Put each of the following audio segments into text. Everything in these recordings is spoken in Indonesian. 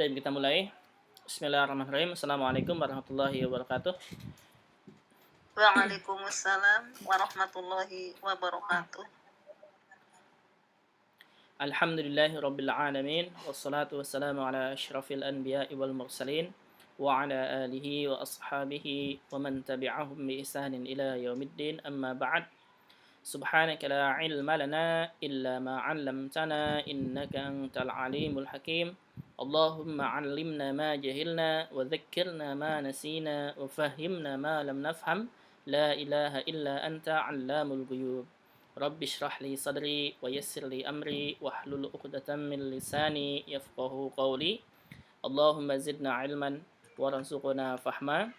Dan kita mulai. Bismillahirrahmanirrahim. Assalamualaikum warahmatullahi wabarakatuh. Waalaikumsalam warahmatullahi wabarakatuh. Alhamdulillahi rabbil alamin. Wassalatu wassalamu ala asyrafil anbiya'i wal mursalin. Wa ala alihi wa ashabihi wa man tabi'ahum bi ihsanin ila yaumiddin. Amma ba'd. Subhanaka la ilma lana illa ma 'allamtana innaka antal alimul hakim. Allahumma 'allimna ma jahilna wa dhakkirna ma nasina wa fahhimna ma lam nafham. La ilaha illa anta 'allamul ghuyub. Rabbi shrah li sadri wa yassir li amri wahlul 'uqdatam min lisani yafqahu qawli. Allahumma zidna ilman warzuqna fahma.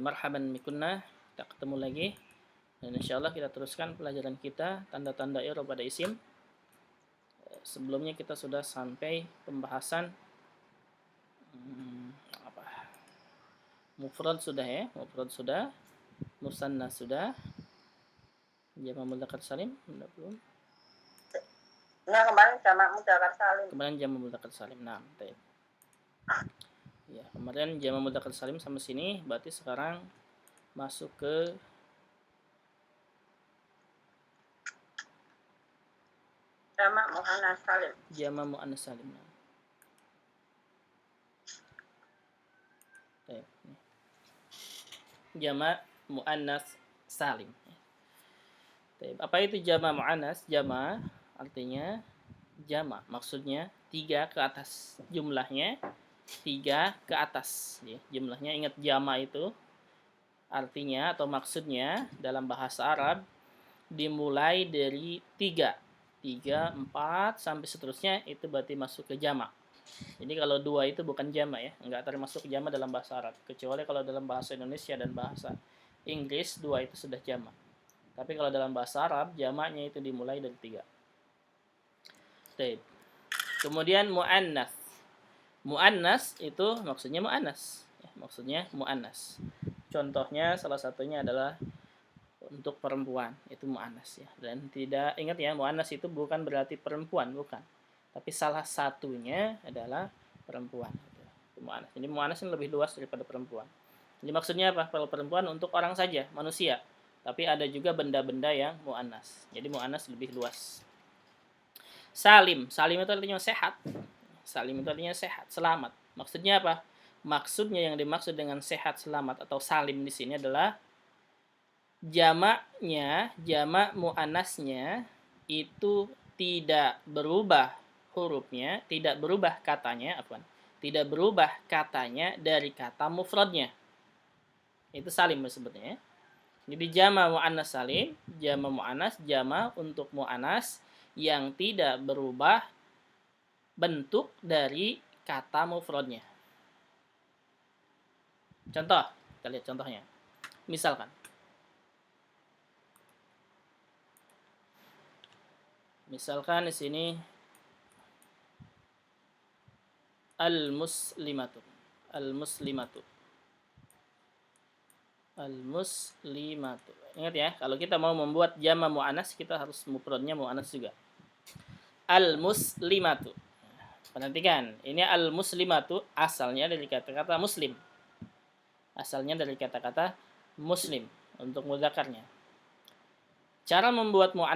Marhaban bikunna. Kita ketemu lagi. Dan insyaallah kita teruskan pelajaran kita tanda-tanda i'rab pada isim. Sebelumnya kita sudah sampai pembahasan mufrad sudah ya, mufrad sudah, musanna sudah, jamak mudzakkar salim belum. Nah, kemarin jamak mudzakkar salim. Kemarin jamak mudzakkar salim. Nah, baik. Ya, kemarin jamak mudzakkar salim sampai sini, berarti sekarang masuk ke Jamak muannas salim. Jamak muannas salim. Nah. Baik. Jamak muannas salim. Apa itu jamak muannas? Jamak artinya jamak, maksudnya 3 ke atas. Jumlahnya 3 ke atas. Ya, jumlahnya ingat jamak itu artinya atau maksudnya dalam bahasa Arab dimulai dari 3, 4 sampai seterusnya, itu berarti masuk ke jamak. Jadi kalau 2 itu bukan jamak ya, enggak termasuk jamak dalam bahasa Arab. Kecuali kalau dalam bahasa Indonesia dan bahasa Inggris 2 itu sudah jamak. Tapi kalau dalam bahasa Arab jamaknya itu dimulai dari 3. Baik. Kemudian muannas. Muannas itu maksudnya muannas. Ya, maksudnya muannas. Contohnya salah satunya adalah untuk perempuan, itu muannas ya. Dan tidak ingat ya, muannas itu bukan berarti perempuan, bukan. Tapi salah satunya adalah perempuan. Muannas. Jadi muannas ini lebih luas daripada perempuan. Jadi maksudnya apa? Kalau perempuan untuk orang saja, manusia. Tapi ada juga benda-benda yang muannas. Jadi muannas lebih luas. Salim. Salim itu artinya sehat. Salim itu artinya sehat, selamat. Maksudnya apa? Maksudnya yang dimaksud dengan sehat, selamat atau salim di sini adalah jamaknya, jamak muannasnya itu tidak berubah hurufnya, tidak berubah katanya, tidak berubah katanya dari kata mufradnya. Itu salim disebutnya. Jadi jamak muannas salim, jamak muannas, jamak untuk muannas yang tidak berubah bentuk dari kata mufradnya. Contoh, kita lihat contohnya. Misalkan di sini al-muslimatu. Ingat ya, kalau kita mau membuat jamak muannas kita harus mufradnya muannas juga. Al-muslimatu. Perhatikan, ini al-muslimatu asalnya dari kata-kata muslim. Asalnya dari kata-kata muslim untuk mudzakarnya. Cara membuatnya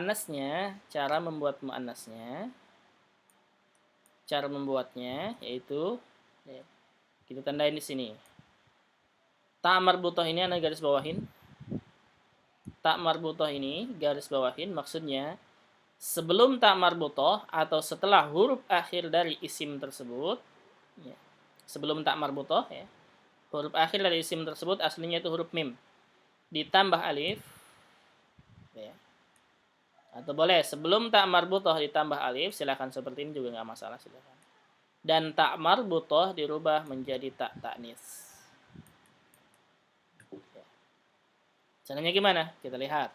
yaitu kita tandain di sini. Ta marbuthah ini ana garis bawahin. Ta marbuthah ini garis bawahin maksudnya sebelum ta marbuthah atau setelah huruf akhir dari isim tersebut, ya, sebelum ta marbuthah ya, huruf akhir dari isim tersebut aslinya itu huruf mim ditambah alif, ya. Atau boleh sebelum ta marbuthah ditambah alif, silakan seperti ini juga nggak masalah, silakan. Dan ta marbuthah dirubah menjadi ta ta'nis. Ya. Caranya gimana? Kita lihat.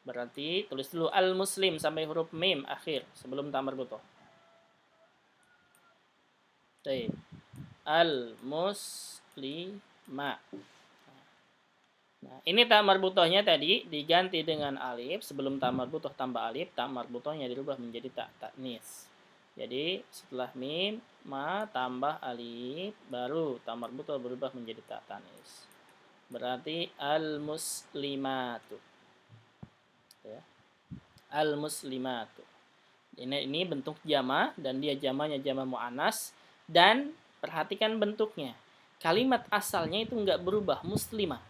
Berarti tulis dulu al-muslim sampai huruf mim akhir sebelum ta marbuthah. Baik. Al-muslima. Nah, ini ta marbuthahnya tadi diganti dengan alif, sebelum ta marbuthah tambah alif, ta marbuthahnya dirubah menjadi ta ta'nis. Jadi setelah mim ma tambah alif baru ta marbutoh berubah menjadi ta tanis. Berarti al-muslimatu. Ya. Al-muslimatu. Ini bentuk jama dan dia jamanya jama muannas dan perhatikan bentuknya. Kalimat asalnya itu enggak berubah, muslimah.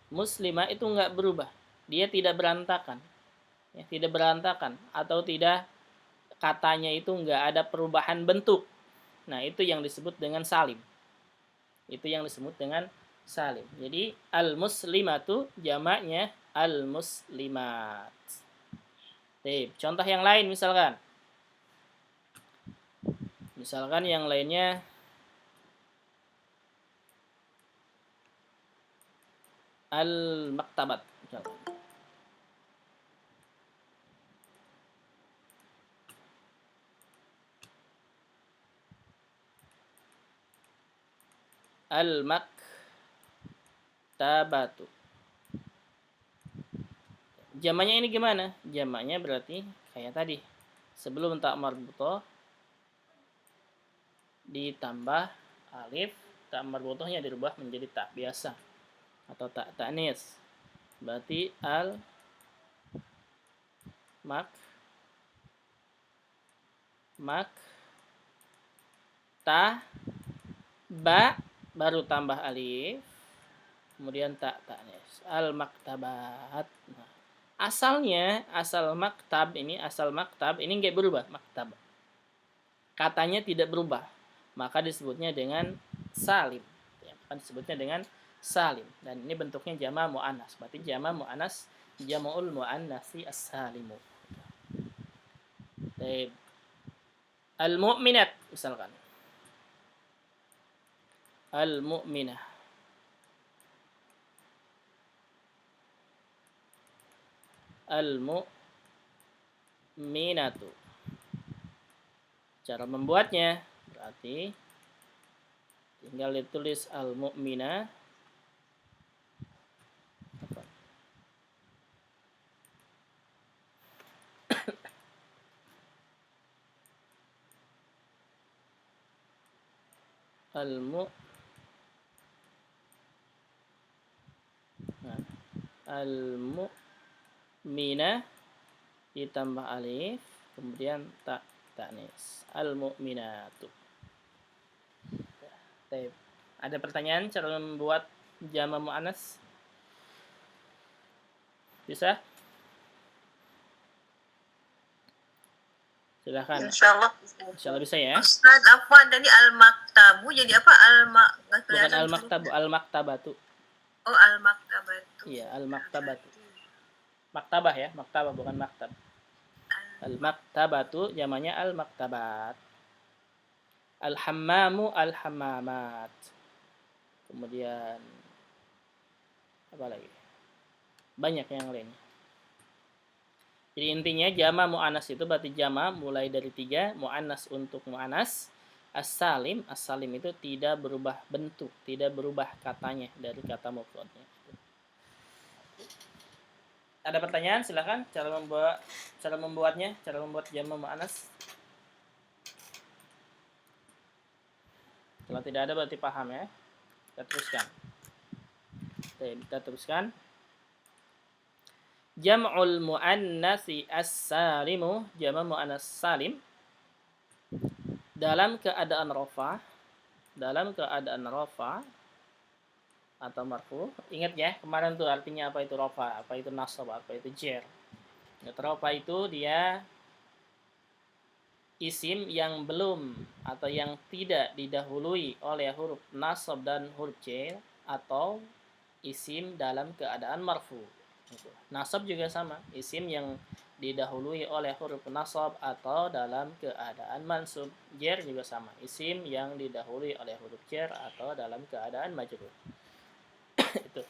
Muslimah itu enggak berubah. Dia tidak berantakan. Ya, tidak berantakan atau tidak katanya itu enggak ada perubahan bentuk. Nah, itu yang disebut dengan salim. Itu yang disebut dengan salim. Jadi al-muslimatu jamaknya al-muslimat. Contoh yang lain misalkan. Misalkan yang lainnya al-maktabat. Misalkan. Al-maktabatu. Jamaknya ini gimana? Jamaknya berarti kayak tadi. Sebelum ta marbutoh ditambah alif, ta marbutohnya dirubah menjadi ta biasa atau ta ta'nis. Berarti al mak ta ba baru tambah alif kemudian ta ta'nis. Al maktabat. Nah, asal maktab ini nggak berubah, maktab. Katanya tidak berubah. Maka disebutnya dengan salim. Ya, maka disebutnya dengan salim. Dan ini bentuknya jama' mu'annas. Berarti jama' mu'annas jama'ul mu'annasi as-salimu. Al-mu'minat misalkan. Al-mu'minah. Al-mu'minatu. Cara membuatnya berarti tinggal ditulis al-mu'minah al-mu'minah ditambah alif kemudian ta ta'nis. Al-mu'minatu. Ada pertanyaan cara membuat jama' mu'annas? Bisa? Silakan. Insyaallah bisa ya. Ustaz, afwan tadi al-maktabu jadi apa? Bukan al-maktabu, al-maktabatu. Oh, al-maktabatu. Iya, al-maktabatu. Maktabah ya, maktabah bukan maktab. Al-maktabatu jamanya al-maktabat. Al-hammamu al-hammamat. Kemudian apa lagi? Banyak yang lain. Jadi intinya jama mu'annas itu berarti jama mulai dari 3, mu'annas untuk mu'annas. As-salim itu tidak berubah bentuk, tidak berubah katanya dari kata mufradnya. Ada pertanyaan? Silakan cara membuatnya, cara membuat jama mu'annas. Kalau tidak ada berarti paham ya. Kita teruskan. Kita teruskan. Jam'ul mu'annasi as-salimu, jama' mu'annas salim dalam keadaan rafa atau marfu. Ingat ya, kemarin tuh artinya apa itu rafa, apa itu nasab, apa itu jar. Rafa itu dia isim yang belum atau yang tidak didahului oleh huruf nasab dan huruf jar atau isim dalam keadaan marfu. Nasab juga sama, isim yang didahului oleh huruf nasab atau dalam keadaan mansub. Jar juga sama, isim yang didahului oleh huruf jar atau dalam keadaan majrur. Itu.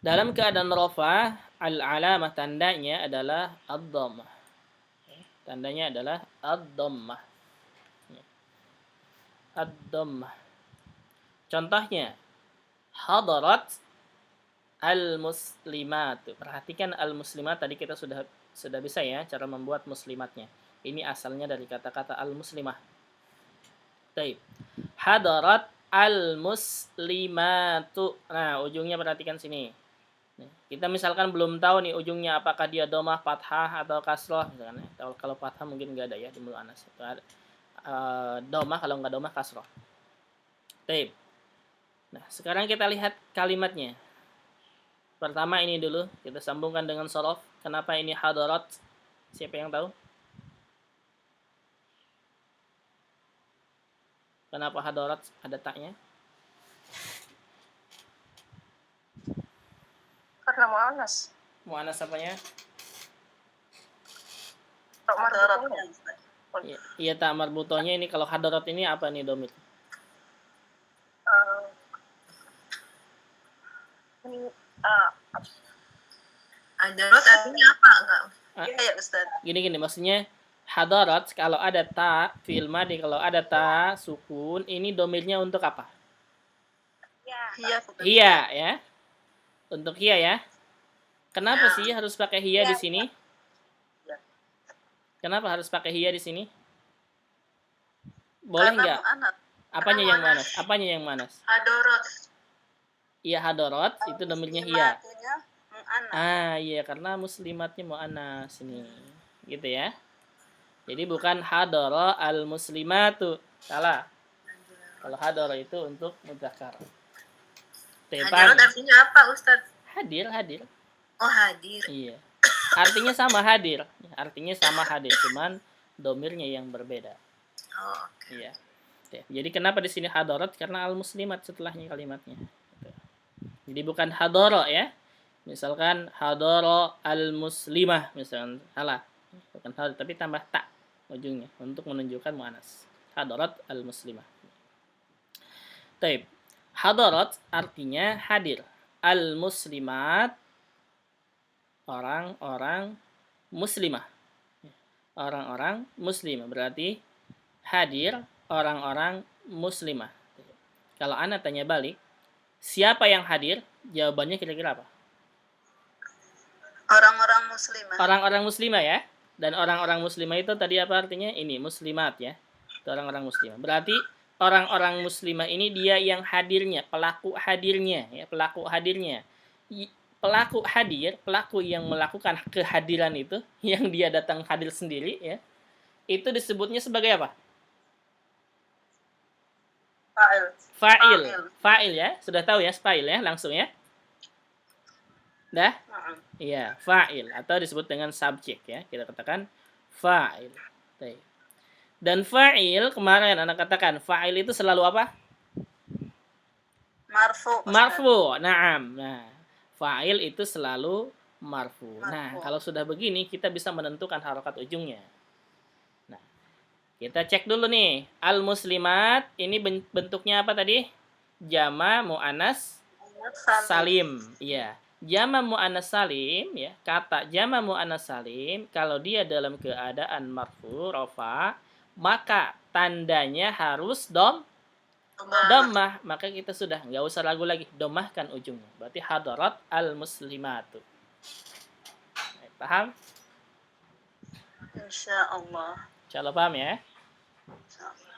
Dalam keadaan rafa, al-alamah tandanya adalah ad-dhammah. Tandanya adalah ad-dhammah. Ad-dhammah. Contohnya, hadarat al-muslimat. Perhatikan al-muslimat tadi kita sudah bisa ya cara membuat muslimatnya. Ini asalnya dari kata-kata al-muslimah. Taib. Hadarat al-muslimatu. Nah, ujungnya perhatikan sini. Kita misalkan belum tahu nih ujungnya apakah dia domah, fathah atau kasroh misalkan ya. Kalau fathah mungkin nggak ada ya di mu'annas. Domah, kalau nggak domah kasroh. Taib. Nah, sekarang kita lihat kalimatnya. Pertama ini dulu, kita sambungkan dengan sorof. Kenapa ini hadarat? Siapa yang tahu? Kenapa hadarat ada taknya? Karena mu'annas. Mu'annas apanya? Tak marbutohnya. Iya, tak marbutohnya ini kalau hadarat ini apa nih domit? Hadarat artinya apa enggak? Iya ya Ustaz. Gini maksudnya hadarat kalau ada ta fi'il madi, kalau ada ta sukun ini domirnya untuk apa? Hiya ya. Untuk hiya ya. Kenapa sih harus pakai hiya di sini? Kenapa harus pakai hiya di sini? Boleh nggak? Apanya yang manas? Apanya yang manas? Hadarat. Iya hadarat itu domirnya hiya. Iya karena muslimatnya mu'annas ini. Gitu ya. Jadi bukan hadara al-muslimatu. Salah. Kalau hadara itu untuk mudzakkar. Hadarat artinya apa Ustaz? Hadir. Oh, hadir. Iya. Artinya sama hadir. Artinya sama hadir, cuman domirnya yang berbeda. Oh, okay. Iya. Jadi kenapa di sini hadarat? Karena al-muslimat setelahnya kalimatnya. Jadi bukan hadara ya. Misalkan hadara al-muslimah misalkan salah. Bukan hadar tapi tambah ta ujungnya untuk menunjukkan muannas. Hadarat al-muslimah. Taib. Hadarat artinya hadir. Al-muslimat orang-orang muslimah. Orang-orang muslimah berarti hadir orang-orang muslimah. Kalau Ana tanya balik, siapa yang hadir? Jawabannya kira-kira apa? Orang-orang muslimah. Orang-orang muslimah ya. Dan orang-orang muslimah itu tadi apa artinya? Ini muslimat ya. Itu orang-orang muslimah. Berarti orang-orang muslimah ini dia yang hadirnya, pelaku hadirnya ya, pelaku hadirnya. Pelaku hadir, pelaku yang melakukan kehadiran itu, yang dia datang hadir sendiri ya. Itu disebutnya sebagai apa? Fa'il ya. Sudah tahu ya fa'il ya langsung ya. Dah? Iya, fa'il atau disebut dengan subjek ya. Kita katakan fa'il. Dan fa'il kemarin Anda katakan fa'il itu selalu apa? Marfu. Naam. Nah, fa'il itu selalu marfu. Nah, kalau sudah begini kita bisa menentukan harokat ujungnya. Nah, kita cek dulu nih. Al-muslimat ini bentuknya apa tadi? Jama mu'annas salim. Iya. Jama mu'annas salim ya. Kata jama mu'annas salim kalau dia dalam keadaan marfu rafa, maka tandanya harus dhammah. Maka kita sudah nggak usah ragu lagi, dhammahkan ujungnya. Berarti hadarat al-muslimatu. Paham? Insyaallah. Insyaallah paham ya?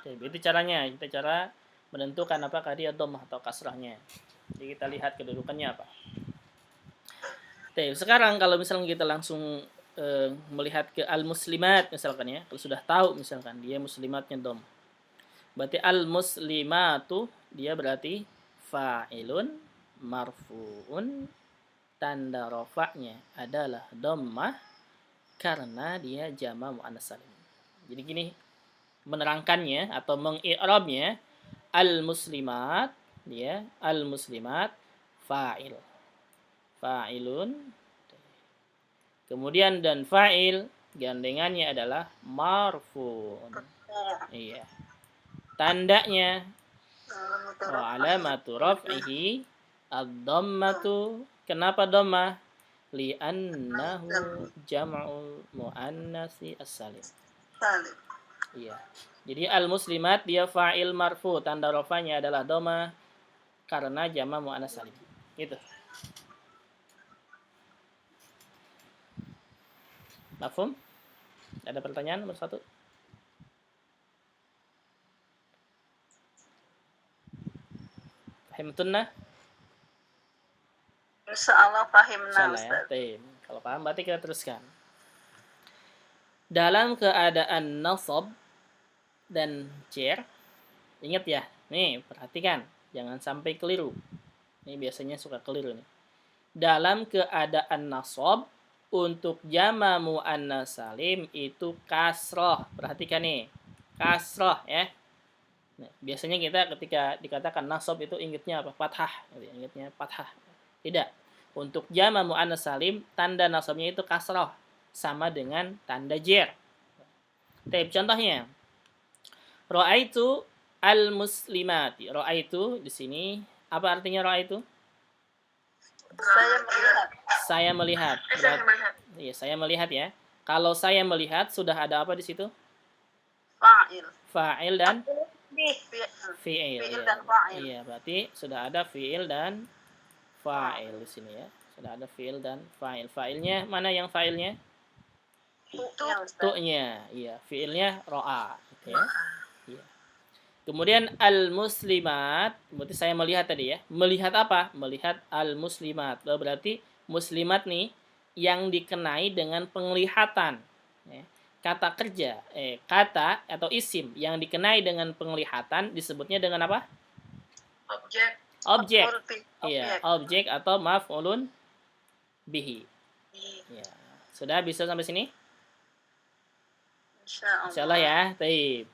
Oke, itu caranya. Kita cara menentukan apakah dia dhammah atau kasrahnya. Jadi kita lihat kedudukannya apa. Oke, sekarang kalau misalnya kita langsung melihat ke al-muslimat misalkan ya. Kalau sudah tahu misalkan dia muslimatnya dhammah. Berarti al-muslimatu dia berarti fa'ilun marfu'un, tanda rafa'nya adalah dhammah karena dia jama' muannas salim. Jadi gini menerangkannya atau mengi'rabnya, al-muslimat dia al-muslimat fa'il. Fa'ilun. Kemudian dan fa'il gandengannya adalah marfu'un. Iya. Tandanya wa alamatu raf'ihi ad-dhammatu. Kenapa dhammah? Li'annahu jam'ul muannatsi as-salim. Iya. Jadi al-muslimat dia fa'il marfu, tanda rafanya adalah dhammah karena jama' muannats salim. Gitu. Mafhum? Ada pertanyaan nomor 1? Fahimtunna? Insyaallah fahimna Insyaallah ya. Ustaz. Baik. Kalau paham berarti kita teruskan. Dalam keadaan nasab dan jar, ingat ya. Nih, perhatikan, jangan sampai keliru. Ini biasanya suka keliru nih. Dalam keadaan nasab untuk jama muannas salim itu kasroh. Perhatikan nih, kasroh ya. Nah, biasanya kita ketika dikatakan nasab itu ingatnya apa? Fathah. Ingatnya fathah. Tidak. Untuk jama muannas salim tanda nasabnya itu kasroh, sama dengan tanda jar. Tapi contohnya, ra'aitu al-muslimati. Ra'aitu di sini apa artinya ra'aitu? Saya melihat. Saya melihat. Iya, saya melihat ya. Kalau saya melihat sudah ada apa di situ? Fa'il. Fa'il dan Fi'il fi'il. dan fa'il. Iya, berarti sudah ada fi'il dan fa'il di sini ya. Sudah ada fi'il dan fa'il. Fa'ilnya mana yang fa'ilnya? Tu-nya. Iya, fi'ilnya ro'a gitu ya. Iya. Kemudian al-muslimat, berarti saya melihat tadi ya. Melihat apa? Melihat al-muslimat. Berarti muslimat nih yang dikenai dengan penglihatan. Ya. Kata kerja, kata atau isim yang dikenai dengan penglihatan disebutnya dengan apa? Objek. Iya, objek atau maf'ulun bihi. Ya. Sudah bisa sampai sini? Insyaallah ya. Baik.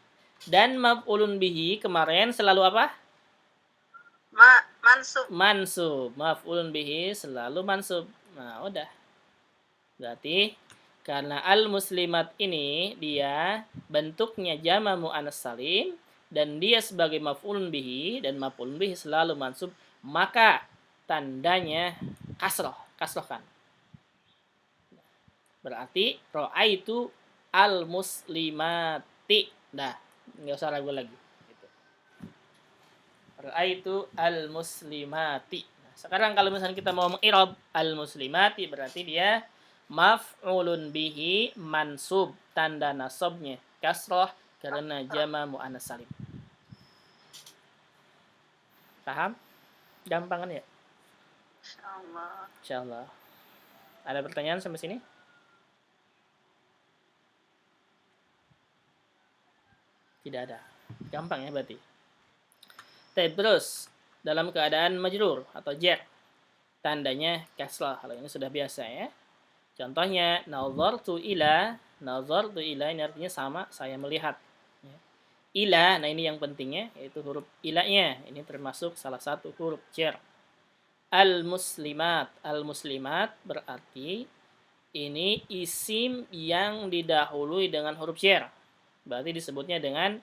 Dan maf'ulun bihi kemarin selalu apa? Mansub. Mansub. Maf'ulun bihi selalu mansub. Nah, udah. Berarti karena al-muslimat ini dia bentuknya jama muannas salim dan dia sebagai maf'ulun bihi dan maf'ulun bihi selalu mansub, maka tandanya kasroh, kasrohkan. Berarti ra'aitu al-muslimati. Nah, nggak usah ragu lagi. Gitu. Ra'aitu al-muslimati. Nah, sekarang kalau misalnya kita mau mengirab al-muslimati berarti dia maf'ulun bihi mansub, tanda nasabnya kasroh karena jama muannas salim. Paham? Gampang kan ya? Insyaallah. Insyaallah. Ada pertanyaan sampai sini? Tidak ada. Gampang ya berarti. Terus dalam keadaan majrur atau jar, tandanya kasrah. Kalau ini sudah biasa ya. Contohnya nazartu ila ini artinya sama, saya melihat. Ila, nah ini yang pentingnya yaitu huruf ilanya. Ini termasuk salah satu huruf jar. Al-muslimat berarti ini isim yang didahului dengan huruf jar. Berarti disebutnya dengan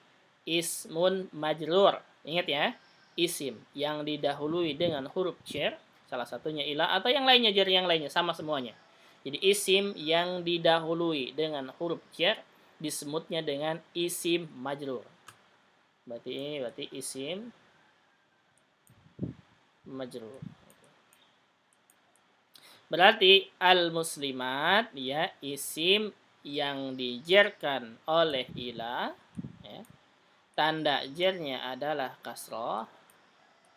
ismun majrur. Ingat ya, isim yang didahului dengan huruf jar, salah satunya ila atau yang lainnya jar yang lainnya sama semuanya. Jadi isim yang didahului dengan huruf jar disebutnya dengan isim majrur. Berarti isim majrur. Berarti al-muslimat ya isim yang dijarkan oleh ila ya. Tanda jarnya adalah kasroh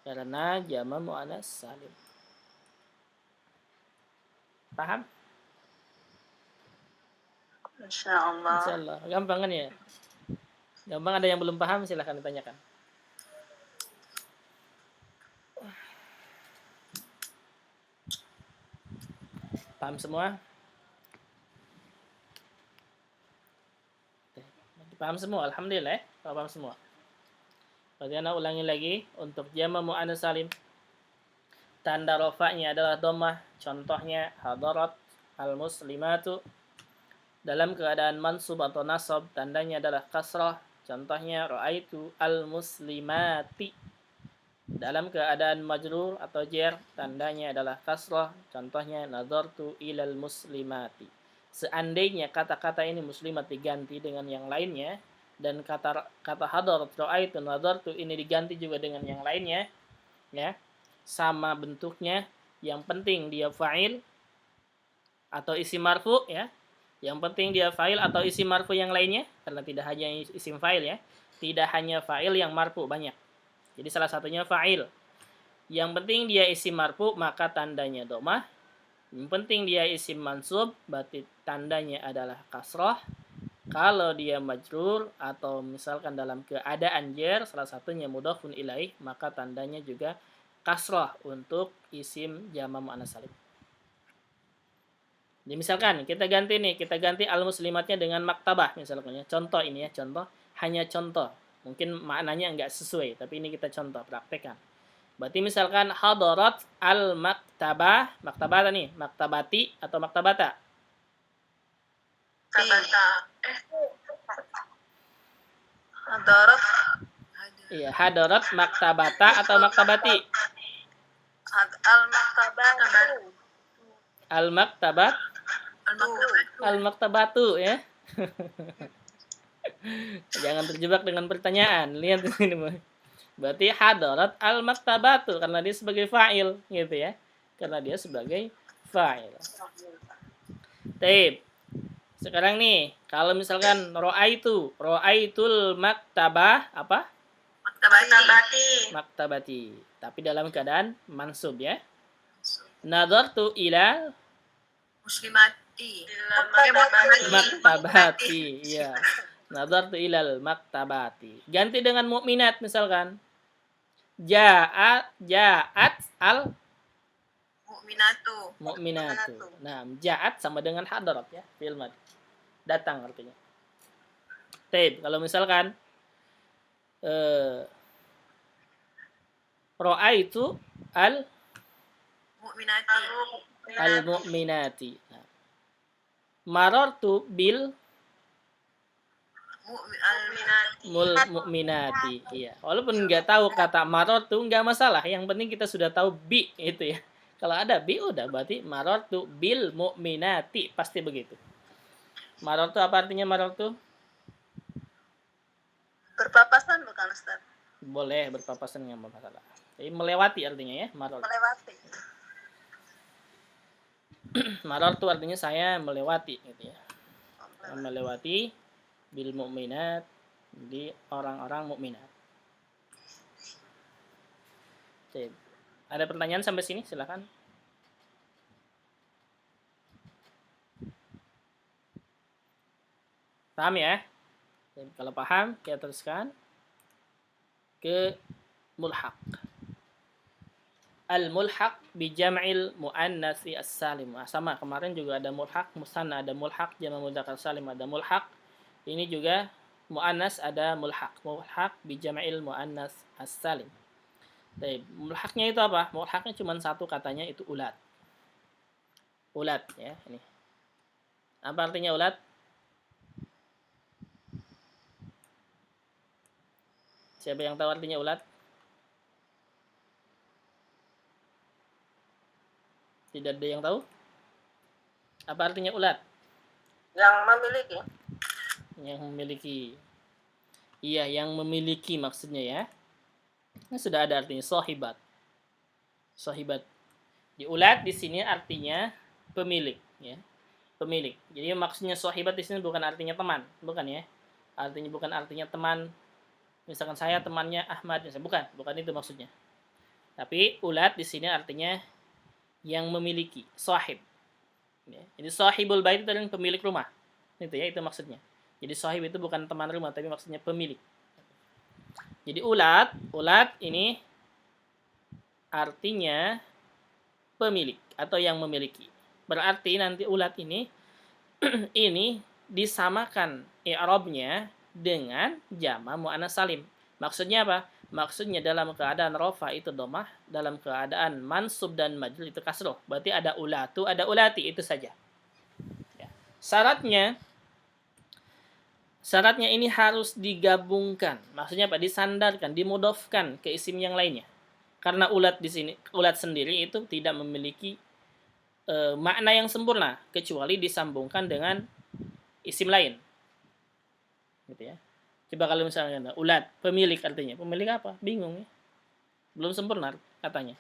karena jama muannas salim. Paham? Insyaallah. Insyaallah. Gampang kan ya? Gampang, ada yang belum paham silahkan ditanyakan. Paham semua? Paham semua? Alhamdulillah ya. Paham semua. Berarti Anda ulangi lagi untuk jama muannas salim. Tanda rofa'nya adalah dhammah. Contohnya hadarat al-muslimatu. Dalam keadaan mansub atau nasab tandanya adalah kasrah. Contohnya ra'aitu al-muslimati. Dalam keadaan majrur atau jar tandanya adalah kasrah. Contohnya nazartu ilal muslimati. Seandainya kata-kata ini muslimat diganti dengan yang lainnya dan kata hadarat ra'aitu nazartu ini diganti juga dengan yang lainnya ya. Sama bentuknya, yang penting dia fa'il atau isim marfu ya. Yang penting dia fa'il atau isim marfu yang lainnya, karena tidak hanya isim fa'il ya. Tidak hanya fa'il yang marfu banyak. Jadi salah satunya fa'il. Yang penting dia isim marfu maka tandanya domah. Yang penting dia isim mansub berarti tandanya adalah kasrah. Kalau dia majrur atau misalkan dalam keadaan jar salah satunya mudhafun ilaih maka tandanya juga kasrah untuk isim jama' muannats salim. Jadi misalkan kita ganti al-muslimatnya dengan maktabah misalkan ya. Contoh ini ya, hanya contoh. Mungkin maknanya enggak sesuai, tapi ini kita contoh, praktekkan. Berarti misalkan hadarat al-maktabah, maktabah nih, maktabati atau maktabata. Hadarat. Iya, hadarat maktabata atau maktabati. Al-maktabatu. Al-maktabat. Al-maktabatu ya. Jangan terjebak dengan pertanyaan. Lihat di sini. Berarti hadarat al-maktabatu karena dia sebagai fa'il gitu ya. Karena dia sebagai fa'il. Taib. Sekarang nih, kalau misalkan ro'aitul maktabah apa? Maktabati. Tapi dalam keadaan mansub ya. Nadartu ila Muslimati. maktabati. Iya. Nadartu ilal maktabati. Ganti dengan mukminat misalkan. Ja'at al Mu'minatu. Nah, ja'at sama dengan hadarat ya, fi'il madhi. Datang artinya. Taib, kalau misalkan ra'aitu al-mu'minati. Nah, marartu bil mu'minati. Iya. Walaupun nggak tahu kata marartu nggak masalah. Yang penting kita sudah tahu bi itu ya. Kalau ada bi udah berarti marartu bil mu'minati pasti begitu. Marartu apa artinya marartu? Berpapasan bukan Ustaz? Boleh berpapasan nggak masalah. Jadi melewati artinya ya marartu. Melewati. Marartu artinya saya melewati gitu ya. Melewati bil mu'minat di orang-orang mukminat. Oke. Ada pertanyaan sampai sini? Silakan. Paham ya? Oke, kalau paham, kita teruskan ke mulhaq. Al-mulhaq bi jam'il muannats as-salim. Nah, sama kemarin juga ada mulhaq musanna, ada mulhaq jama' mudzakkar salim, ada mulhaq. Ini juga muannas ada mulhaq. Mulhaq bi jam'il muannats as-salim. Baik, mulhaqnya itu apa? Mulhaqnya cuma satu katanya itu ulat. Ulat ya, ini. Apa artinya ulat? Siapa yang tahu artinya ulat? Tidak ada yang tahu? Apa artinya ulat? Yang memiliki. Yang memiliki. Iya, yang memiliki maksudnya ya. Ini sudah ada artinya sahibat. Sahibat. Di ulat di sini artinya pemilik ya. Pemilik. Jadi maksudnya sahibat di sini bukan artinya teman, bukan ya. Artinya bukan artinya teman. Misalkan saya temannya Ahmad, bukan itu maksudnya. Tapi ulat di sini artinya yang memiliki, sahib. Ya. Jadi sahibul bait itu adalah pemilik rumah. Itu ya, itu maksudnya. Jadi sahib itu bukan teman rumah, tapi maksudnya pemilik. Jadi ulat ini artinya pemilik atau yang memiliki. Berarti nanti ulat ini ini disamakan i'rabnya dengan jama' muannats salim. Maksudnya apa? Maksudnya dalam keadaan rafa itu domah, dalam keadaan mansub dan majrur itu kasroh. Berarti ada ulatu, ada ulati, itu saja. Ya. Syaratnya ini harus digabungkan. Maksudnya apa? Disandarkan, dimudhofkan ke isim yang lainnya. Karena ulat di sini, ulat sendiri itu tidak memiliki makna yang sempurna kecuali disambungkan dengan isim lain. Gitu ya. Coba kalau misalnya ulat, pemilik artinya. Pemilik apa? Bingung ya. Belum sempurna katanya.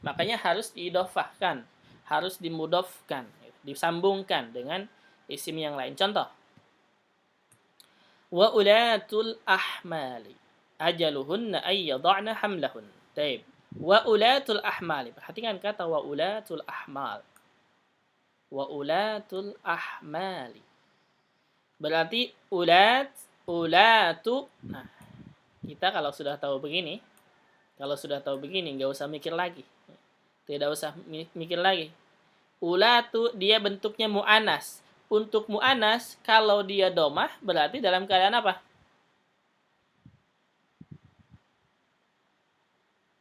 Makanya harus diidhofahkan, harus dimudhofkan, disambungkan dengan isim yang lain. Contoh, wa ulatul ahmali ajaluhunna ay yada'na hamlahun. Taib. Wa ulatul ahmali. Perhatikan kata wa ulatul ahmal. Wa ulatul ahmali. Berarti ulatu. Nah, kita kalau sudah tahu begini, nggak usah mikir lagi. Tidak usah mikir lagi. Ulatu dia bentuknya mu'anas. Untuk mu'anas, kalau dia domah, berarti dalam keadaan apa?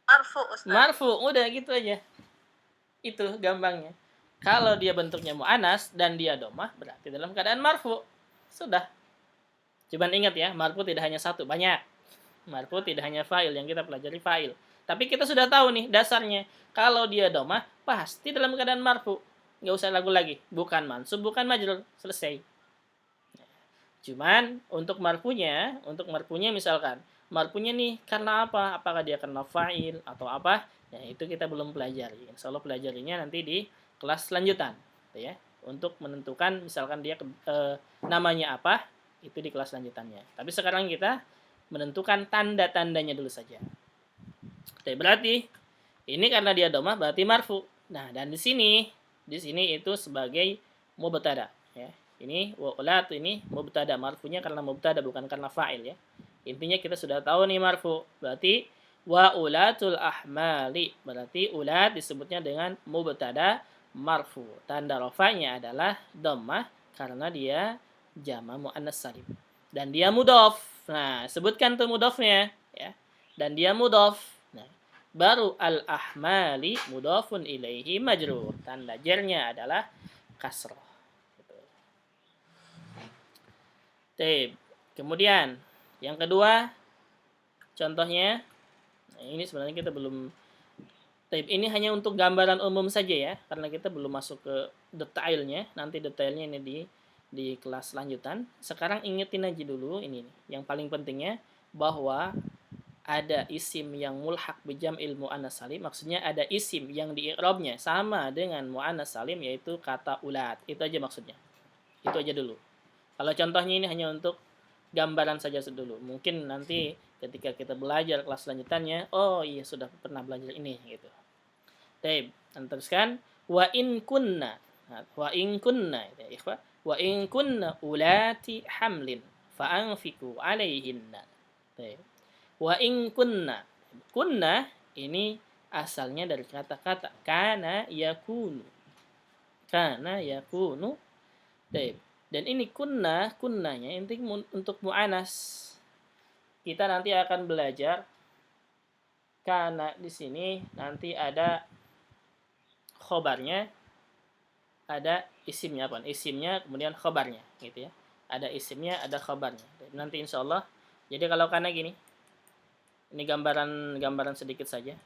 Marfu, Ustaz. Marfu, udah gitu aja. Itu gampangnya. Kalau dia bentuknya mu'anas dan dia domah, berarti dalam keadaan marfu. Sudah. Cuman ingat ya, marfu tidak hanya satu, banyak. Marfu tidak hanya fa'il, yang kita pelajari fa'il. Tapi kita sudah tahu nih dasarnya. Kalau dia domah, pasti dalam keadaan marfu. Nggak usah ragu lagi. Bukan mansub, bukan majrur. Selesai. Cuman untuk marfunya misalkan. Marfunya nih karena apa? Apakah dia karena fa'il atau apa? Ya, itu kita belum pelajari. Insya Allah pelajarinya nanti di kelas selanjutan. Gitu ya. Untuk menentukan misalkan dia namanya apa, itu di kelas lanjutannya. Tapi sekarang kita menentukan tanda-tandanya dulu saja. Oke, berarti ini karena dia domah berarti marfu. Nah, dan di sini itu sebagai mubtada ya. Ini wa ulatu ini mubtada, marfunya karena mubtada bukan karena fa'il ya. Intinya kita sudah tahu nih marfu. Berarti wa ulatul ahmali. Berarti ulat disebutnya dengan mubtada marfu. Tanda rafa'nya adalah dhammah karena dia jama' muannas salim. Dan dia mudhof. Nah, sebutkan tuh mudhofnya ya. Dan dia mudhof. Nah, baru al-ahmali mudhofun ilaihi majrur. Tanda jarnya adalah kasrah. Gitu. Kemudian yang kedua contohnya, nah ini sebenarnya kita belum. Ini hanya untuk gambaran umum saja ya, karena kita belum masuk ke detailnya. Nanti detailnya ini di kelas lanjutan. Sekarang ingetin aja dulu ini yang paling pentingnya, bahwa ada isim yang mulhaq bijam ilmu muannas salim, maksudnya ada isim yang di i'rabnya sama dengan muannas salim, yaitu kata ulat. Itu aja maksudnya. Itu aja dulu. Kalau contohnya ini hanya untuk gambaran saja dulu. Mungkin nanti ketika kita belajar kelas lanjutannya, oh iya sudah pernah belajar ini gitu. Baik, teruskan wa in kunna. Wa in kunna ya ikhwah. Wa in kunna ulati hamlin fa anfiqu alaihinna. Baik. Wa in kunna. Kunna ini asalnya dari kata-kata kana yakunu. Kana yakunu. Baik. Dan ini kunnanya inti untuk mu'anas. Kita nanti akan belajar karena di sini nanti ada khobarnya, ada isimnya apa? Isimnya kemudian khobarnya gitu ya. Ada isimnya, ada khobarnya. Nanti insya Allah. Jadi kalau karena gini, ini gambaran sedikit saja.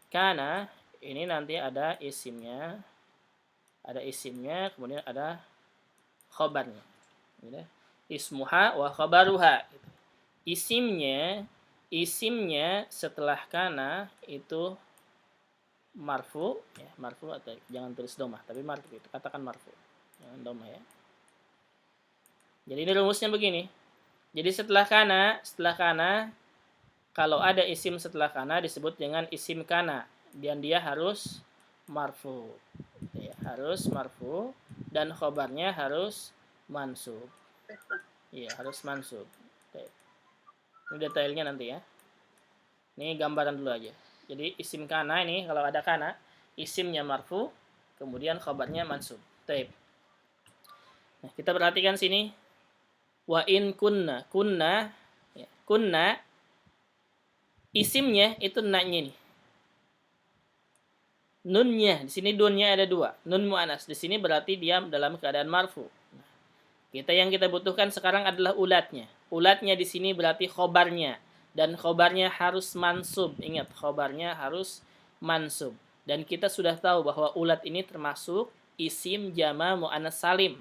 Karena ini nanti ada isimnya, kemudian ada khobarnya. Gitu. Ismuha wa khobaruha. Gitu. Isimnya setelah kana itu marfu ya, marfu atau jangan tulis domah tapi marfu, itu katakan marfu, jangan domah ya. Jadi ini rumusnya begini. Jadi setelah kana kalau ada isim setelah kana disebut dengan isim kana, dan dia harus marfu ya, harus marfu, dan khobarnya harus mansub ya, harus mansub. Ini detailnya nanti ya. Ini gambaran dulu aja. Jadi isim kana ini kalau ada kana, isimnya marfu, kemudian khabarnya mansub. Taib. Nah, kita perhatikan sini. Wa in kunna ya, kunna isimnya itu na-nya nih. Nunnya, di sini dunnya ada dua. Nun mu'anas. Di sini berarti dia dalam keadaan marfu. Nah, yang kita butuhkan sekarang adalah ulatnya. Ulatnya di sini berarti khobarnya. Dan khobarnya harus mansub. Ingat, khobarnya harus mansub. Dan kita sudah tahu bahwa ulat ini termasuk isim jama mu'anas salim.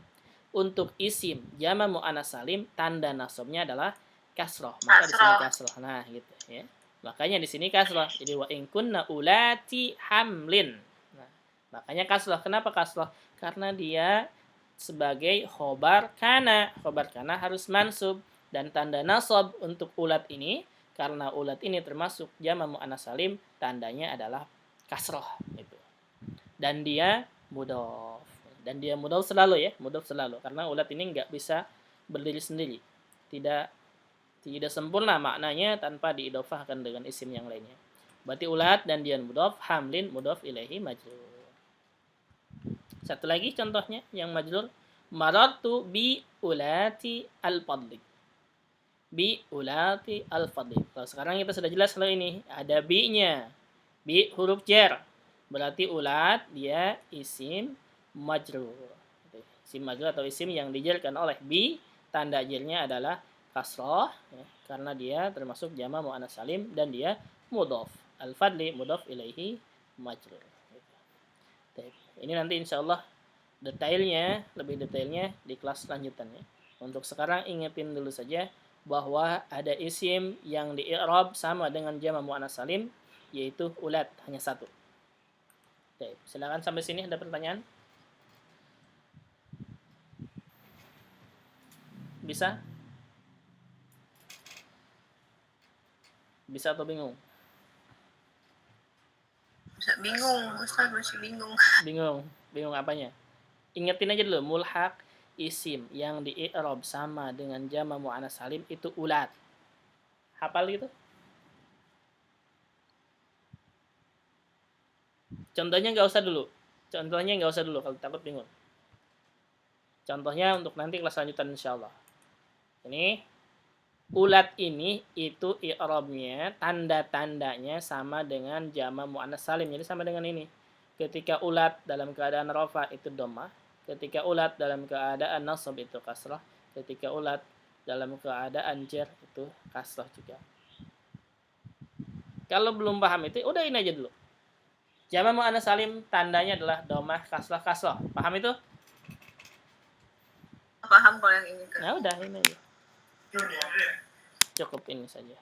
Untuk isim jama mu'anas salim, tanda nasabnya adalah kasroh. Maka di sini kasroh. Nah, gitu ya. Makanya di sini kasroh. Jadi wa in kunna ulati hamlin. Nah, makanya kasroh. Kenapa kasroh? Karena dia sebagai khobar kana. Khobar kana harus mansub. Dan tanda nasab untuk ulat ini, karena ulat ini termasuk jamak muannats salim, tandanya adalah kasroh. Gitu. Dan dia mudhof. Dan dia mudhof selalu ya, mudhof selalu. Karena ulat ini nggak bisa berdiri sendiri. Tidak sempurna maknanya tanpa diidofahkan dengan isim yang lainnya. Berarti ulat dan dia mudhof, hamlin mudhof ilaihi majrur. Satu lagi contohnya yang majrur, marartu bi ulati al-fadli. Bi ulati al-fadli. Kalau sekarang kita sudah jelas kalau ini ada bi-nya. Bi huruf jar. Berarti ulat dia isim majrur. Isim majrur atau isim yang dijarkan oleh bi, tanda jarnya adalah kasroh ya, karena dia termasuk jamak muannats salim dan dia mudhof. Al-fadli mudhof ilaihi majrur. Ini nanti insya Allah lebih detailnya di kelas lanjutannya. Untuk sekarang ingetin dulu saja bahwa ada isim yang di i'rab sama dengan jamak muannats salim, yaitu ulat, hanya satu. Oke, silakan sampai sini ada pertanyaan? Bisa? Bisa atau bingung? Bingung, Ustaz masih bingung. Bingung apanya? Ingetin aja dulu, mulhaq isim yang di i'rab sama dengan jamak muannats salim itu ulat. Hafal gitu? Contohnya nggak usah dulu kalau takut bingung. Contohnya untuk nanti kelas lanjutan insyaallah. Ini ulat ini itu i'rabnya, tanda-tandanya sama dengan jamak muannats salim. Jadi sama dengan ini. Ketika ulat dalam keadaan rafa itu dhammah, ketika ulat dalam keadaan nasab itu kasrah, ketika ulat dalam keadaan jar itu kasrah juga. Kalau belum paham itu, udah ini aja dulu. Jamak muannats salim tandanya adalah dhammah kasrah kasrah. Paham itu? Paham kalau yang ini kan. Nah, udah ini aja. Cukup ini saja.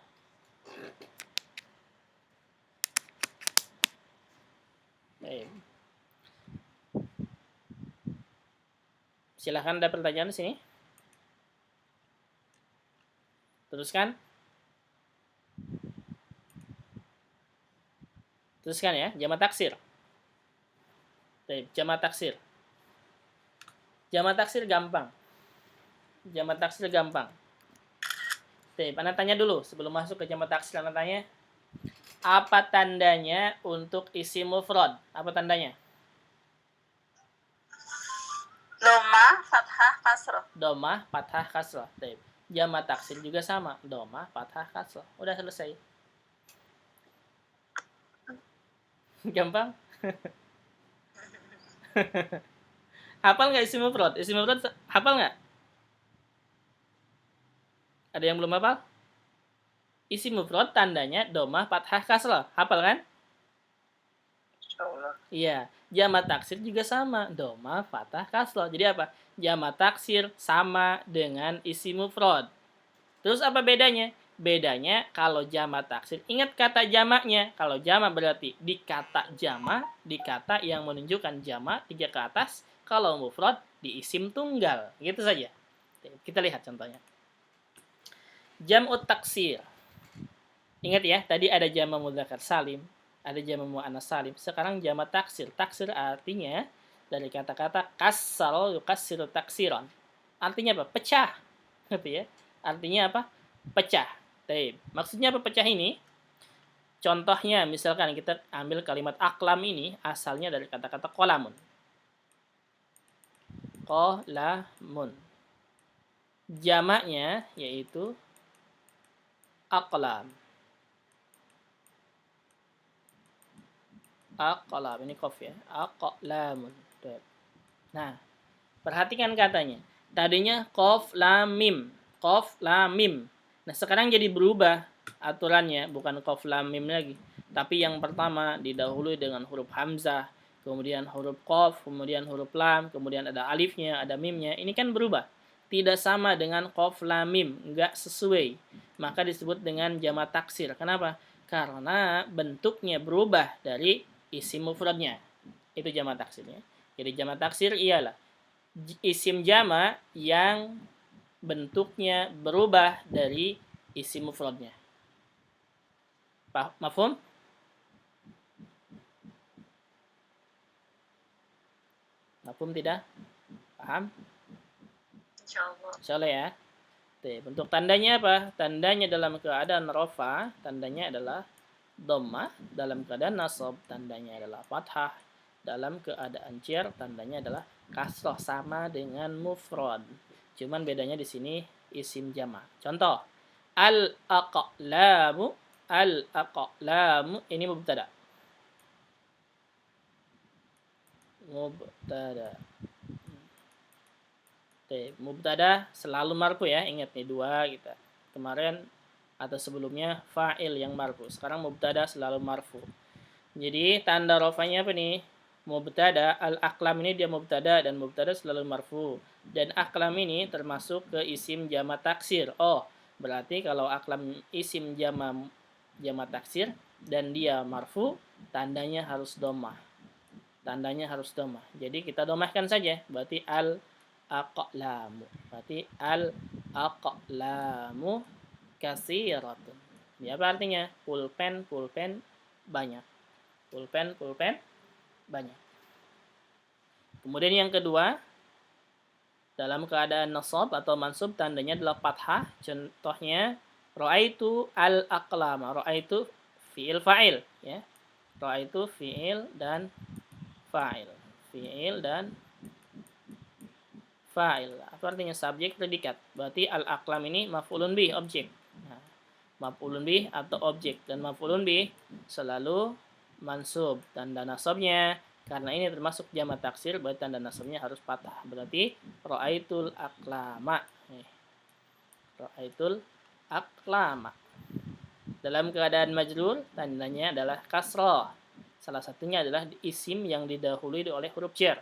Baik. Silahkan ada pertanyaan di sini. Teruskan ya, jamak taksir. Baik, jamak taksir. Jamak taksir gampang. Baik, Anda tanya dulu sebelum masuk ke jamak taksir, Anda tanya apa tandanya untuk isim mufrad? Apa tandanya? Dhammah, fathah, kasroh. Dhammah, fathah, kasroh. Baik. Jamak taksir juga sama, dhammah, fathah, kasroh. Udah selesai. Gampang? Hafal nggak isim mufrad? Isim mufrad hafal nggak? Ada yang belum hafal? Isim mufrad tandanya dhammah, fathah, kasroh. Hafal kan? Insyaallah. Iya. Jamak taksir juga sama, dhammah, fathah, kasroh. Jadi apa? Jamak taksir sama dengan isim mufrad. Terus apa bedanya? Bedanya kalau jamak taksir, ingat kata jamaknya. Kalau jamak berarti di kata jamak, di kata yang menunjukkan jamak 3 ke atas. Kalau mufrad di isim tunggal. Gitu saja. Kita lihat contohnya. Jam'ut taksir. Ingat ya, tadi ada jamak mudzakkar salim, ada jamak muannats salim. Sekarang jamak taksir. Taksir artinya dari kata-kata kassara yukassiru taksiran. Artinya apa? Pecah. Gitu ya. Artinya apa? Pecah. Baik. Maksudnya apa pecah ini? Contohnya misalkan kita ambil kalimat aklam ini asalnya dari kata-kata qolamun. Qolamun. Jamaknya yaitu aqlam. Aqlam ini qaf ya. Aqlamun. Nah, perhatikan katanya. Tadinya qaf lam mim. Qaf lam mim. Nah, sekarang jadi berubah aturannya, bukan qaf lam mim lagi. Tapi yang pertama didahului dengan huruf hamzah, kemudian huruf qaf, kemudian huruf lam, kemudian ada alifnya, ada mimnya. Ini kan berubah. Tidak sama dengan qaf lam mim, enggak sesuai. Maka disebut dengan jamak taksir. Kenapa? Karena bentuknya berubah dari isim mufradnya. Itu jamak taksirnya. Jadi jamak taksir ialah isim jama yang bentuknya berubah dari isim mufradnya. Mafhum? Mafhum tidak? Paham? Insyaallah. Insyaallah ya. Bentuk tandanya apa? Tandanya dalam keadaan rofa, tandanya adalah dhammah, dalam keadaan nasab, tandanya adalah fathah, dalam keadaan jar, tandanya adalah kasroh, sama dengan mufrad. Cuman bedanya di sini isim jama. Contoh, al-aqlamu, al-aqlamu ini mubtada. Mubtada. Mubtada selalu marfu ya, ingat nih dua kita. Kemarin atau sebelumnya fa'il yang marfu. Sekarang mubtada selalu marfu. Jadi tanda rofanya apa nih? Mubtada, al-aqlam ini dia mubtada dan mubtada selalu marfu. Dan aqlam ini termasuk ke isim jama taksir. Oh, berarti kalau aqlam isim jama taksir dan dia marfu, tandanya harus dhammah. Tandanya harus dhammah. Jadi kita dhammahkan saja. Berarti al-aqlamu. Berarti al-aqlamu kasiratun. Ini apa artinya? Pulpen banyak. Pulpen banyak. Kemudian yang kedua, dalam keadaan nasab atau mansub tandanya adalah fathah. Contohnya ra'aitu al-aqlama. Ra'aitu fi'il fa'il ya. Ra'aitu fi'il dan fa'il. Fi'il dan fa'il. Apa artinya? Subjek predikat. Berarti al-aqlam ini maf'ulun bih, objek. Nah, maf'ulun bih atau objek, dan maf'ulun bih selalu mansub. Tanda nasabnya karena ini termasuk jamak taksir, berarti tanda nasabnya harus fathah. Berarti ra'aitul aqlama. Ra'aitul aqlama. Dalam keadaan majrur tandanya adalah kasrah. Salah satunya adalah isim yang didahului oleh huruf jar.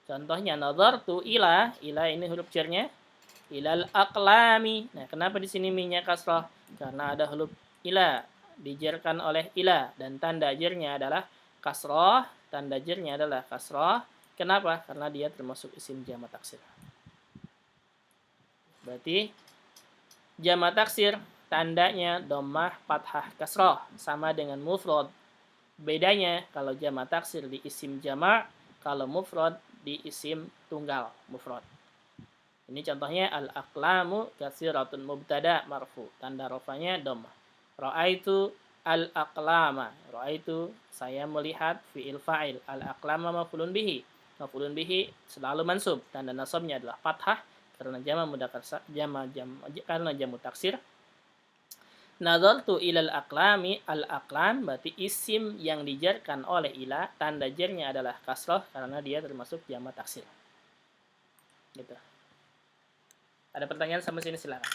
Contohnya nazartu ila ini huruf jarnya, ilal aqlami. Nah, kenapa di sini minyak kasrah? Karena ada huruf ila dijarkan oleh ila dan tanda jarnya adalah kasrah, tanda jarnya adalah kasrah. Kenapa? Karena dia termasuk isim jamak taksir. Berarti jamak taksir tandanya dhammah, fathah, kasrah, sama dengan mufrad. Bedanya kalau jamak taksir di isim jamak, kalau mufrad di isim tunggal mufrad. Ini contohnya al-aqlamu katsiratun, mubtada marfu, tanda rafanya dhammah. Ra'aitu al-aqlama. Ra'aitu saya melihat fi'il fa'il. Al-aqlama maf'ulun bihi. Maf'ulun bihi selalu mansub, tanda nasabnya adalah fathah karena karena jamu taksir. Nazartu ilal aqlami, al-aqlam berarti isim yang dijarkan oleh ila, tanda jarnya adalah kasrah karena dia termasuk jamak taksir. Gitu. Ada pertanyaan sampai sini silakan.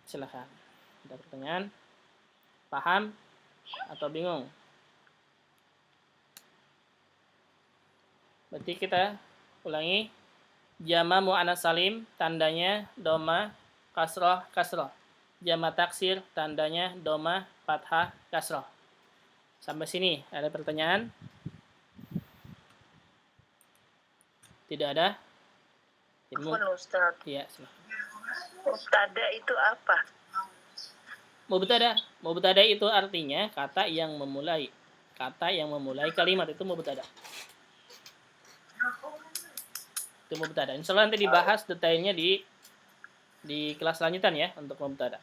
Silakan. Ada pertanyaan? Paham atau bingung? Berarti kita ulangi. Jama mu'annas salim tandanya dhammah, kasrah. Jamak taksir tandanya dhammah, fathah, kasrah. Sampai sini ada pertanyaan? Tidak ada? Ustaz. Iya, silakan. Mubtada itu apa? Mubtada itu artinya kata yang memulai kalimat, itu mubtada. Itu mubtada. Insyaallah nanti dibahas detailnya di kelas lanjutan ya untuk mubtada.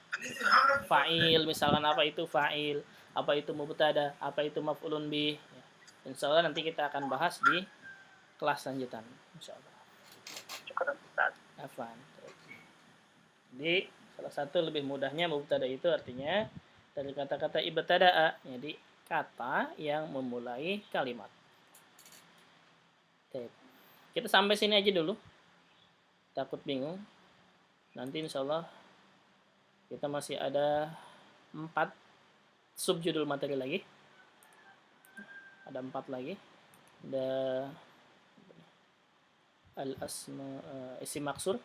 Fa'il, misalkan apa itu fa'il, apa itu mubtada, apa itu maf'ulun bih. Insyaallah nanti kita akan bahas di kelas lanjutan. Insyaallah. Syukur Ustaz. Afwan. Jadi salah satu lebih mudahnya mubtada itu artinya dari kata-kata ibtada'a, jadi kata yang memulai kalimat. Oke. Kita sampai sini aja dulu. Takut bingung. Nanti insyaallah kita masih ada 4 subjudul materi lagi. Ada 4 lagi. Ada al-asma, isim maksur,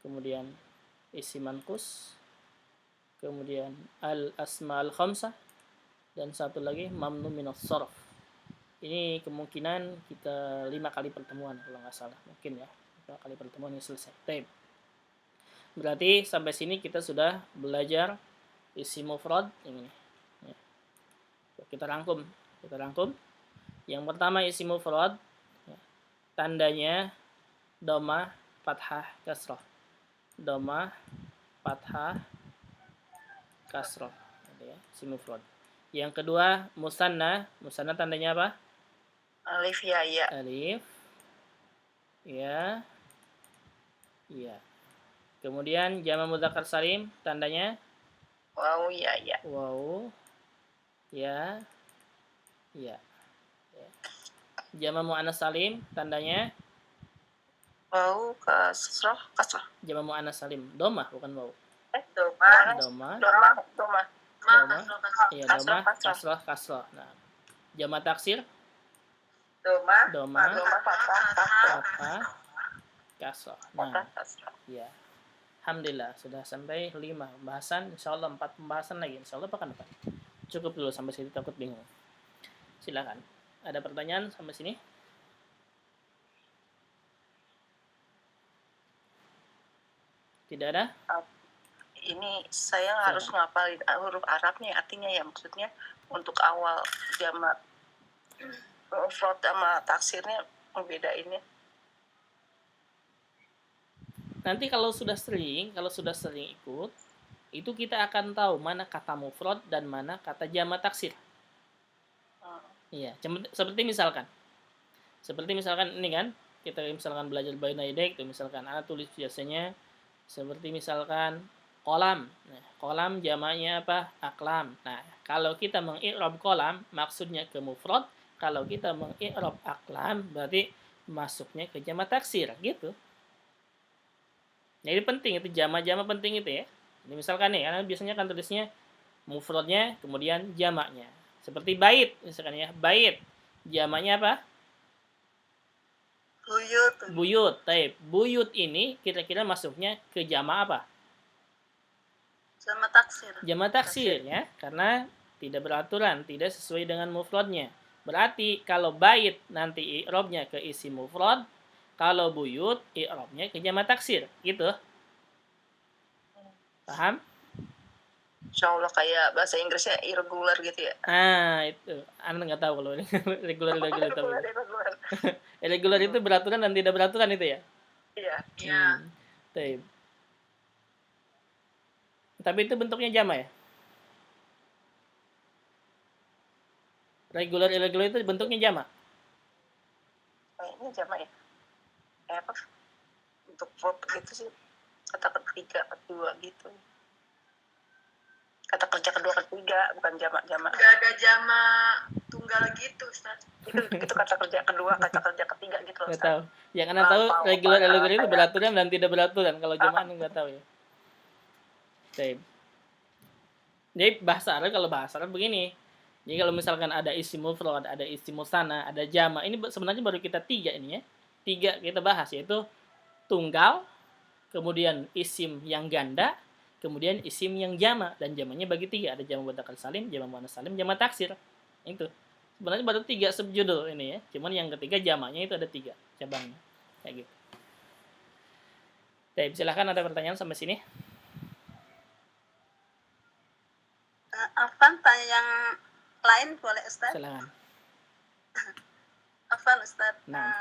kemudian isim manqus, kemudian al-asma al-khamsah, dan satu lagi mamnu minas sarf. Ini kemungkinan kita 5 kali pertemuan kalau nggak salah, mungkin ya 5 kali pertemuan ini selesai. Baik. Berarti sampai sini kita sudah belajar isim mufrad ini. Ya. Kita rangkum. Yang pertama isim mufrad, ya, tandanya domah, fathah, kasrah. Domah, fathah, kasrah. Ya, isim mufrad. Yang kedua musanna. Musanna tandanya apa? Alif ya ya. Alif, ya, ya. Kemudian jama mudzakkar salim tandanya Waw ya ya. waw, ya, ya. Jama muannas salim tandanya Waw kasroh kasroh. jama muannas salim domah bukan waw. Domah. Domah, Domah. Domah. domah, iya Kasroh, domah, kasroh. kasroh. Nah, jama taksir Domah. domah, Domah fathah kasroh. fathah, kasroh. Fathah Nah, kasroh. ya. Alhamdulillah sudah sampai 5 pembahasan, insyaallah 4 pembahasan lagi insyaallah pekan depan. Cukup dulu sampai sini, takut bingung. Silakan. Ada pertanyaan sampai sini? Tidak ada? Ini saya harus ngapalin huruf Arabnya, artinya ya maksudnya untuk awal jamak mufrad sama taksirnya membedainnya. Nanti kalau sudah sering ikut, itu kita akan tahu mana kata mufrad dan mana kata jamak taksir. Iya, seperti misalkan ini kan, kita misalkan belajar baina yadik itu misalkan anak tulis biasanya seperti misalkan kolam. Nah, kolam jamaknya apa? Aklam. Nah, kalau kita mengi'rab kolam maksudnya ke mufrad, kalau kita mengi'rab aklam berarti masuknya ke jamak taksir gitu. Jadi penting itu jama-jama penting itu ya. Jadi misalkan nih, karena biasanya kan tulisnya mufradnya kemudian jamaknya. Seperti bait misalkan ya, bait. Jamaknya apa? Buyut. Buyut. Taib. Buyut ini kira-kira masuknya ke jamak apa? Jamak taksir. Jamak taksir ya, karena tidak beraturan, tidak sesuai dengan mufradnya. Berarti kalau bait nanti i'rabnya ke isim mufrad, kalau buyut i'rabnya ke jamak taksir, gitu. Paham? Insya Allah kayak bahasa Inggrisnya irregular gitu ya. Ah, itu. Anda nggak tahu kalau regular tahu. Irregular itu beraturan dan tidak beraturan itu ya? Iya. Taib. Tapi itu bentuknya jamak ya? Regular irregular itu bentuknya jamak. Kayaknya jamak ya. Apa? Untuk verb gitu sih. Kata ketiga, kedua gitu. Kata kerja kedua, ketiga, bukan jamak-jamak. Gak ada jamak tunggal gitu, Ustaz. Itu kata kerja kedua, kata kerja ketiga gitu loh, Nggak Ustaz. tahu. Yang Anda tahu regular irregular itu beraturan dan tidak beraturan. Kalau jamak Anda nggak tahu ya. Taib. Jadi bahasa Arab begini. Jadi kalau misalkan ada isim mufrad, ada isim musanna, ada jamak, ini sebenarnya baru kita 3 ini ya. 3 kita bahas yaitu tunggal, kemudian isim yang ganda, kemudian isim yang jamak, dan jamaknya bagi 3, ada jamak mudzakkar salim, jamak muannas salim, jamak taksir. Itu. Sebenarnya baru 3 subjudul ini ya. Cuman yang ketiga jamaknya itu ada 3 cabangnya. Kayak gitu. Baik, silahkan ada pertanyaan sampai sini. Afan tanya yang lain boleh, Ustaz? Silakan. Afan, Ustaz. Nah.